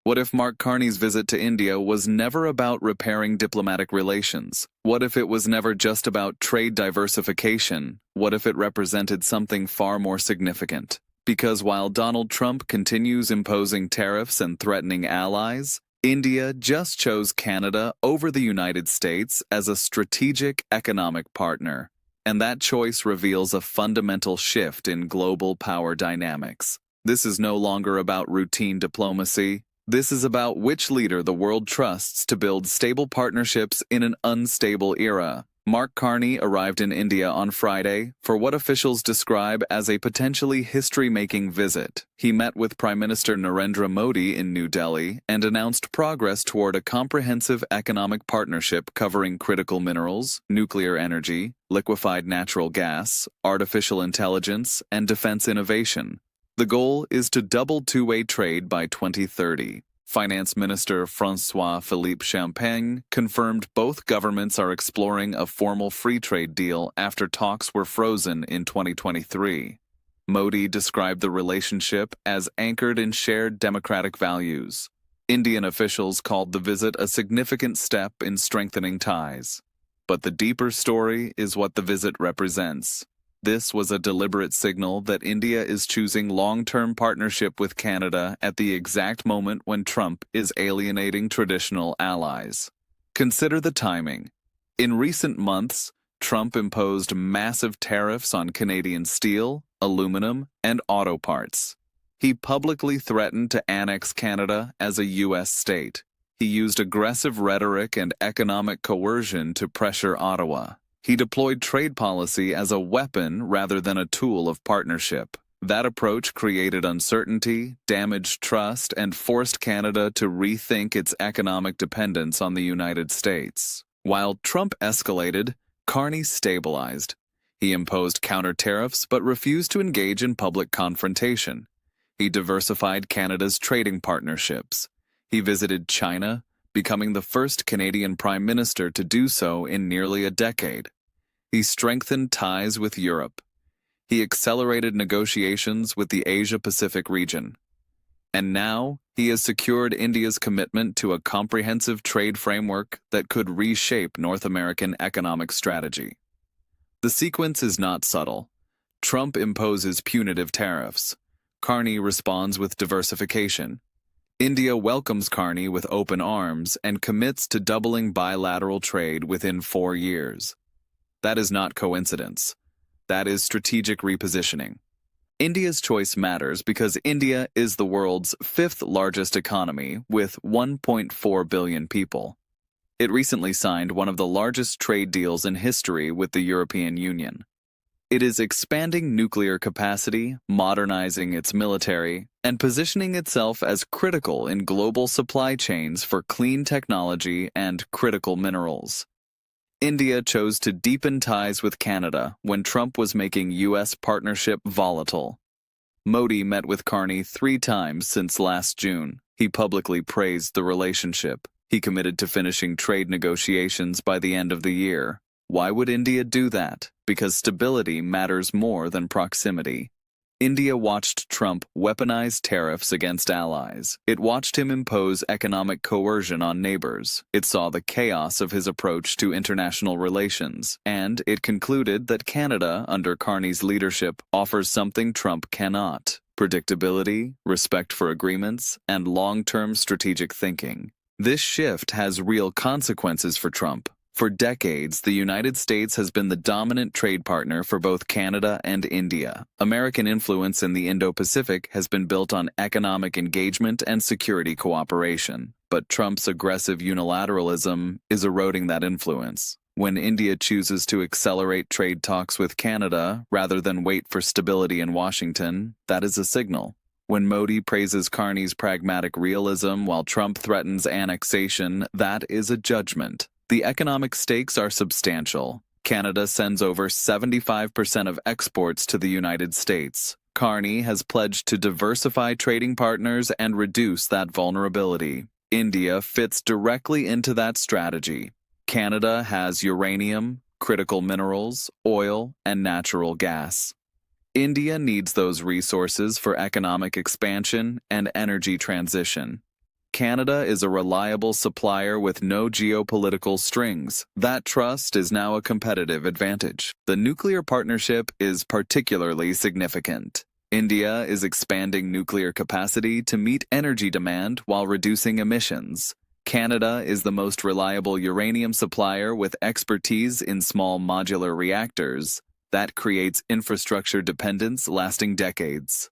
What if Mark Carney's visit to India was never about repairing diplomatic relations? What if it was never just about trade diversification? What if it represented something far more significant? Because while Donald Trump continues imposing tariffs and threatening allies, India just chose Canada over the United States as a strategic economic partner. And that choice reveals a fundamental shift in global power dynamics. This is no longer about routine diplomacy. This is about which leader the world trusts to build stable partnerships in an unstable era. Mark Carney arrived in India on Friday for what officials describe as a potentially history-making visit. He met with Prime Minister Narendra Modi in New Delhi and announced progress toward a comprehensive economic partnership covering critical minerals, nuclear energy, liquefied natural gas, artificial intelligence, and defense innovation. The goal is to double two-way trade by 2030. Finance Minister François-Philippe Champagne confirmed both governments are exploring a formal free trade deal after talks were frozen in 2023. Modi described the relationship as anchored in shared democratic values. Indian officials called the visit a significant step in strengthening ties. But the deeper story is what the visit represents. This was a deliberate signal that India is choosing long-term partnership with Canada at the exact moment when Trump is alienating traditional allies. Consider the timing. In recent months, Trump imposed massive tariffs on Canadian steel, aluminum, and auto parts. He publicly threatened to annex Canada as a U.S. state. He used aggressive rhetoric and economic coercion to pressure Ottawa. He deployed trade policy as a weapon rather than a tool of partnership. That approach created uncertainty, damaged trust, and forced Canada to rethink its economic dependence on the United States. While Trump escalated, Carney stabilized. He imposed counter-tariffs but refused to engage in public confrontation. He diversified Canada's trading partnerships. He visited China, becoming the first Canadian Prime Minister to do so in nearly a decade. He strengthened ties with Europe. He accelerated negotiations with the Asia-Pacific region. And now, he has secured India's commitment to a comprehensive trade framework that could reshape North American economic strategy. The sequence is not subtle. Trump imposes punitive tariffs. Carney responds with diversification. India welcomes Carney with open arms and commits to doubling bilateral trade within 4 years. That is not coincidence. That is strategic repositioning. India's choice matters because India is the world's fifth largest economy with 1.4 billion people. It recently signed one of the largest trade deals in history with the European Union. It is expanding nuclear capacity, modernizing its military, and positioning itself as critical in global supply chains for clean technology and critical minerals. India chose to deepen ties with Canada when Trump was making U.S. partnership volatile. Modi met with Carney 3 times since last June. He publicly praised the relationship. He committed to finishing trade negotiations by the end of the year. Why would India do that? Because stability matters more than proximity. India watched Trump weaponize tariffs against allies. It watched him impose economic coercion on neighbors. It saw the chaos of his approach to international relations, and it concluded that Canada, under Carney's leadership, offers something Trump cannot: predictability, respect for agreements, and long-term strategic thinking. This shift has real consequences for Trump. For decades, the United States has been the dominant trade partner for both Canada and India. American influence in the Indo-Pacific has been built on economic engagement and security cooperation. But Trump's aggressive unilateralism is eroding that influence. When India chooses to accelerate trade talks with Canada rather than wait for stability in Washington, that is a signal. When Modi praises Carney's pragmatic realism while Trump threatens annexation, that is a judgment. The economic stakes are substantial. Canada sends over 75% of exports to the United States. Carney has pledged to diversify trading partners and reduce that vulnerability. India fits directly into that strategy. Canada has uranium, critical minerals, oil, and natural gas. India needs those resources for economic expansion and energy transition. Canada is a reliable supplier with no geopolitical strings. That trust is now a competitive advantage. The nuclear partnership is particularly significant. India is expanding nuclear capacity to meet energy demand while reducing emissions. Canada is the most reliable uranium supplier with expertise in small modular reactors. That creates infrastructure dependence lasting decades.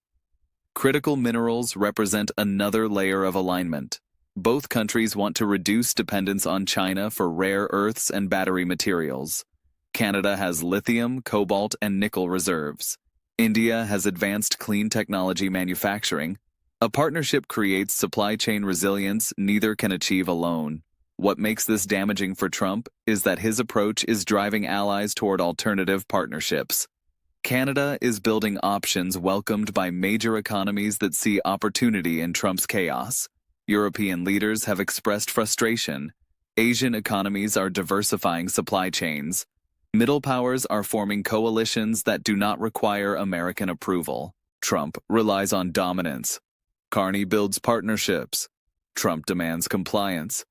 Critical minerals represent another layer of alignment. Both countries want to reduce dependence on China for rare earths and battery materials. Canada has lithium, cobalt, and nickel reserves. India has advanced clean technology manufacturing. A partnership creates supply chain resilience neither can achieve alone. What makes this damaging for Trump is that his approach is driving allies toward alternative partnerships. Canada is building options welcomed by major economies that see opportunity in Trump's chaos. European leaders have expressed frustration. Asian economies are diversifying supply chains. Middle powers are forming coalitions that do not require American approval. Trump relies on dominance. Carney builds partnerships. Trump demands compliance.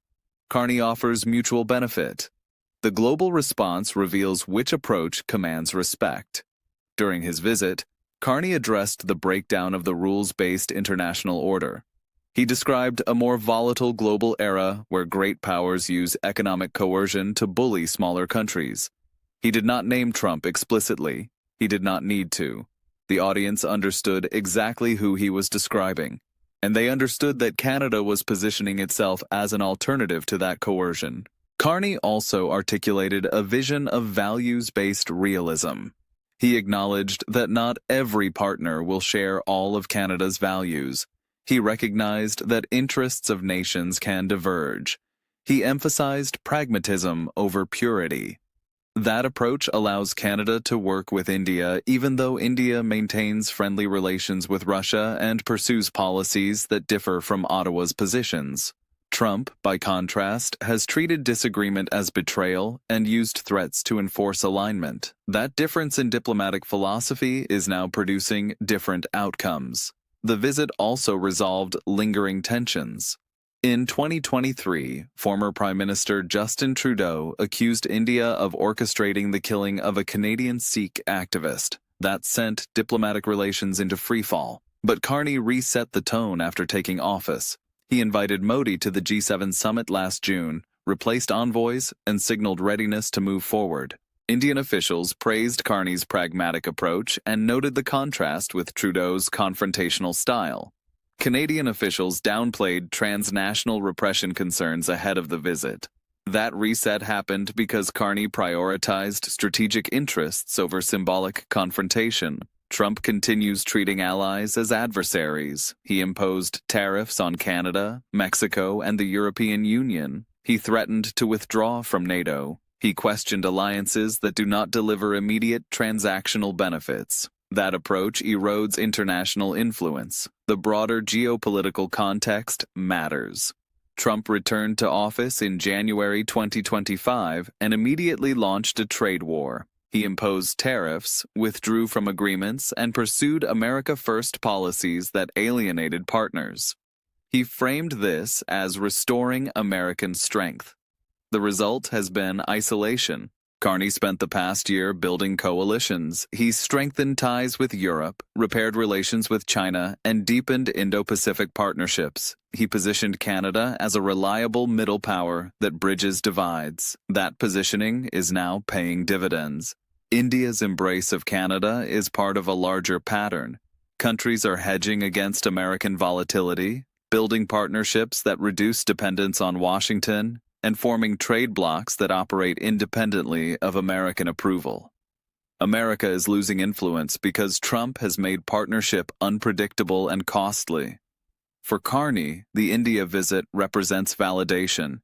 Carney offers mutual benefit. The global response reveals which approach commands respect. During his visit, Carney addressed the breakdown of the rules-based international order. He described a more volatile global era where great powers use economic coercion to bully smaller countries. He did not name Trump explicitly. He did not need to. The audience understood exactly who he was describing, and they understood that Canada was positioning itself as an alternative to that coercion. Carney also articulated a vision of values-based realism. He acknowledged that not every partner will share all of Canada's values. He recognized that interests of nations can diverge. He emphasized pragmatism over purity. That approach allows Canada to work with India even though India maintains friendly relations with Russia and pursues policies that differ from Ottawa's positions. Trump, by contrast, has treated disagreement as betrayal and used threats to enforce alignment. That difference in diplomatic philosophy is now producing different outcomes. The visit also resolved lingering tensions. In 2023, former Prime Minister Justin Trudeau accused India of orchestrating the killing of a Canadian Sikh activist. That sent diplomatic relations into freefall. But Carney reset the tone after taking office. He invited Modi to the G7 summit last June, replaced envoys, and signaled readiness to move forward. Indian officials praised Carney's pragmatic approach and noted the contrast with Trudeau's confrontational style. Canadian officials downplayed transnational repression concerns ahead of the visit. That reset happened because Carney prioritized strategic interests over symbolic confrontation. Trump continues treating allies as adversaries. He imposed tariffs on Canada, Mexico, and the European Union. He threatened to withdraw from NATO. He questioned alliances that do not deliver immediate transactional benefits. That approach erodes international influence. The broader geopolitical context matters. Trump returned to office in January 2025 and immediately launched a trade war. He imposed tariffs, withdrew from agreements, and pursued America First policies that alienated partners. He framed this as restoring American strength. The result has been isolation. Carney spent the past year building coalitions. He strengthened ties with Europe, repaired relations with China, and deepened Indo-Pacific partnerships. He positioned Canada as a reliable middle power that bridges divides. That positioning is now paying dividends. India's embrace of Canada is part of a larger pattern. Countries are hedging against American volatility, building partnerships that reduce dependence on Washington, and forming trade blocs that operate independently of American approval. America is losing influence because Trump has made partnership unpredictable and costly. For Carney, the India visit represents validation.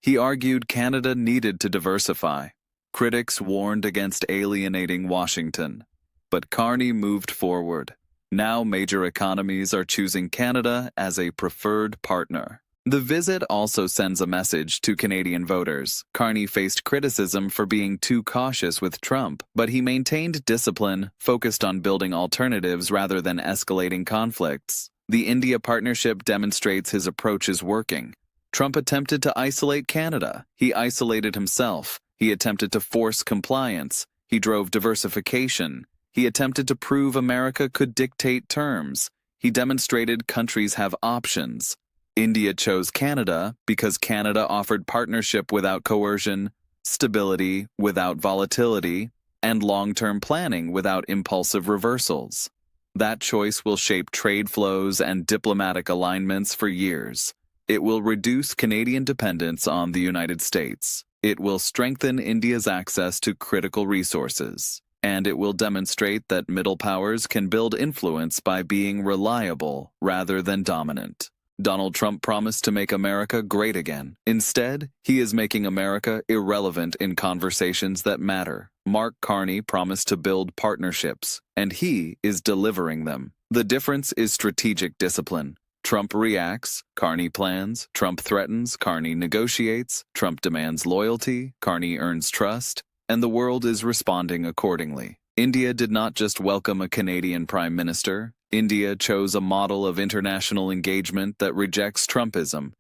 He argued Canada needed to diversify. Critics warned against alienating Washington. But Carney moved forward. Now major economies are choosing Canada as a preferred partner. The visit also sends a message to Canadian voters. Carney faced criticism for being too cautious with Trump, but he maintained discipline, focused on building alternatives rather than escalating conflicts. The India partnership demonstrates his approach is working. Trump attempted to isolate Canada. He isolated himself. He attempted to force compliance. He drove diversification. He attempted to prove America could dictate terms. He demonstrated countries have options. India chose Canada because Canada offered partnership without coercion, stability without volatility, and long-term planning without impulsive reversals. That choice will shape trade flows and diplomatic alignments for years. It will reduce Canadian dependence on the United States. It will strengthen India's access to critical resources. And it will demonstrate that middle powers can build influence by being reliable rather than dominant. Donald Trump promised to make America great again. Instead, he is making America irrelevant in conversations that matter. Mark Carney promised to build partnerships, and he is delivering them. The difference is strategic discipline. Trump reacts, Carney plans. Trump threatens, Carney negotiates. Trump demands loyalty, Carney earns trust. And the world is responding accordingly. India did not just welcome a Canadian Prime Minister. India chose a model of international engagement that rejects Trumpism.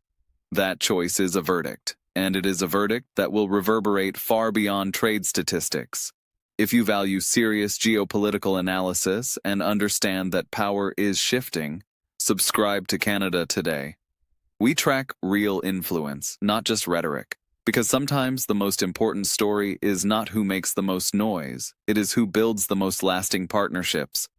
That choice is a verdict, and it is a verdict that will reverberate far beyond trade statistics. If you value serious geopolitical analysis and understand that power is shifting, subscribe to Canada Today. We track real influence, not just rhetoric. Because sometimes the most important story is not who makes the most noise, it is who builds the most lasting partnerships.